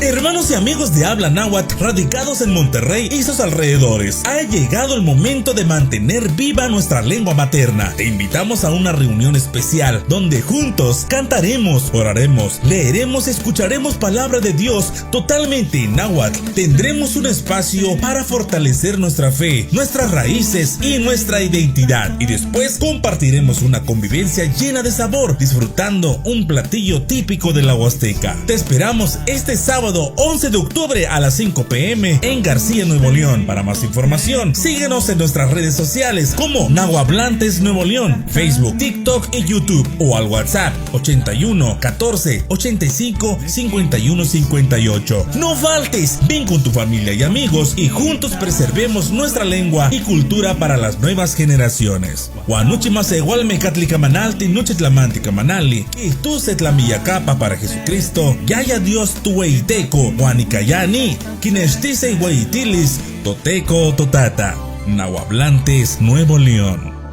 Hermanos y amigos de habla náhuatl radicados en Monterrey y sus alrededores, ha llegado el momento de mantener viva nuestra lengua materna. Te invitamos a una reunión especial donde juntos cantaremos, oraremos, leeremos y escucharemos palabra de Dios totalmente en náhuatl. Tendremos un espacio para fortalecer nuestra fe, nuestras raíces y nuestra identidad. Y después compartiremos una convivencia llena de sabor, disfrutando un platillo típico de la Huasteca. Te esperamos este sábado 11 de octubre a las 5 p.m. en García, Nuevo León. Para más información, síguenos en nuestras redes sociales como Nahuablantes Nuevo León, Facebook, TikTok y YouTube, o al WhatsApp 81 14 85 51 58. No faltes, ven con tu familia y amigos y juntos preservemos nuestra lengua y cultura para las nuevas generaciones. Guanuchimase igualme catlicamanalti nuchitlamantica manali y tú setlamillacapa para Jesucristo, yaya Dios tu weiteco, guanicayani, quinestise hueitilis, toteco totata. Nahuablantes Nuevo León.